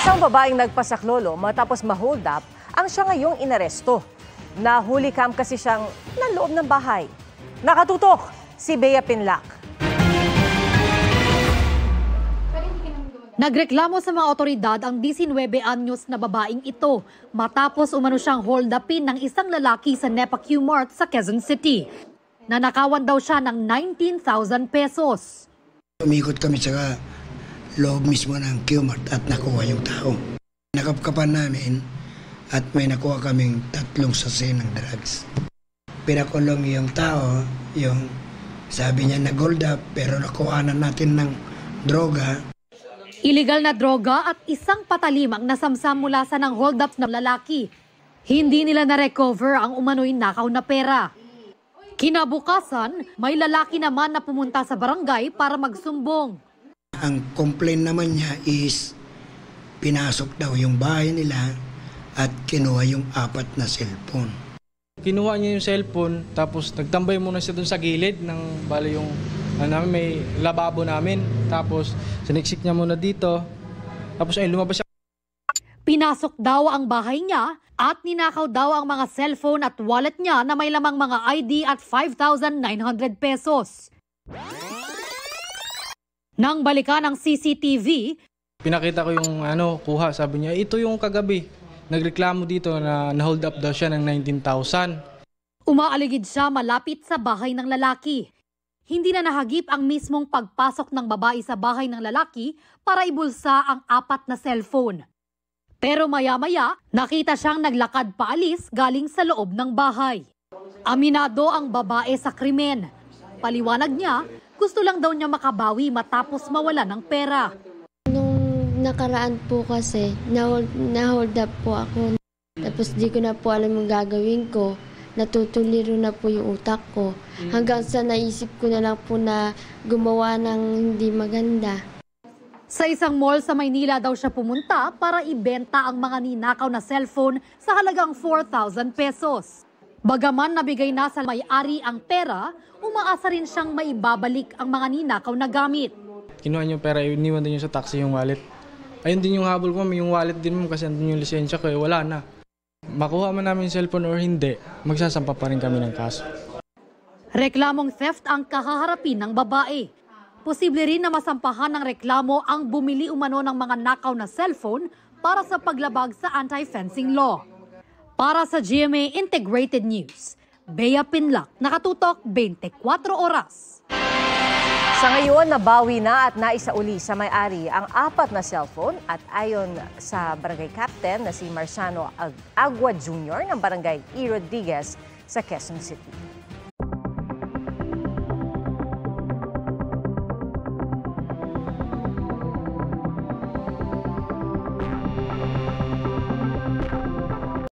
Isang babaeng nagpasaklolo matapos ma-hold up ang siya ngayong inaresto. Nahuli cam kasi siyang nanloob ng bahay. Nakatutok si Bea Pinlac. Nagreklamo sa mga otoridad ang 19 anyos na babaeng ito matapos umano siyang hold upin ng isang lalaki sa Nepa Q-Mart sa Quezon City. Nanakawan daw siya ng 19,000 pesos. Umikot kami sa loob mismo ng Q-Mart at nakuha yung tao. Nakapkapan namin at may nakuha kaming 3 sachet ng drugs. Pinakulong yung tao, yung sabi niya nag-hold up pero nakuhanan natin ng droga. Illegal na droga at isang patalim ang nasamsam mula sa ng hold up ng lalaki. Hindi nila na-recover ang umano'y nakaw na pera. Kinabukasan, may lalaki naman na pumunta sa barangay para magsumbong. Ang complaint naman niya is pinasok daw yung bahay nila at kinuha yung 4 na cellphone. Kinuha niya yung cellphone tapos nagtambay muna siya dun sa gilid ng bali yung may lababo namin. Tapos siniksik niya muna dito. Tapos ay lumabas siya. Pinasok daw ang bahay niya at ninakaw daw ang mga cellphone at wallet niya na may lamang mga ID at 5,900 pesos. Nang balikan ng CCTV, Pinakita ko yung kuha. Sabi niya, ito yung kagabi. Nagreklamo dito na na-hold up daw siya ng 19,000. umaaligid siya malapit sa bahay ng lalaki. Hindi na nahagip ang mismong pagpasok ng babae sa bahay ng lalaki para ibulsa ang 4 na cellphone. Pero maya-maya, nakita siyang naglakad paalis galing sa loob ng bahay. Aminado ang babae sa krimen. Paliwanag niya, gusto lang daw niya makabawi matapos mawala ng pera. Nung nakaraan po kasi, na-hold up po ako. Tapos di ko na po alam yung gagawin ko. Natutuliro na po yung utak ko. Hanggang sa naisip ko na lang po na gumawa ng hindi maganda. Sa isang mall sa Maynila daw siya pumunta para ibenta ang mga ninakaw na cellphone sa halagang 4,000 pesos. Bagaman nabigay na sa may-ari ang pera, umaasa rin siyang maibabalik ang mga ninakaw na gamit. Kinuha niyo pera, iniwan din niyo sa taxi yung wallet. Ayun din yung habol ko, yung wallet din mo kasi andun yung lisensya ko, wala na. Makuha man namin yung cellphone or hindi, magsasampa pa rin kami ng kaso. Reklamong theft ang kahaharapin ng babae. Posible rin na masampahan ng reklamo ang bumili umano ng mga nakaw na cellphone para sa paglabag sa anti-fencing law. Para sa GMA Integrated News, Bea Pinlac, nakatutok 24 oras. Sa ngayon, nabawi na at naisauli sa may-ari ang 4 na cellphone at ayon sa barangay captain na si Marciano Agua Jr. ng barangay E. Rodriguez sa Quezon City.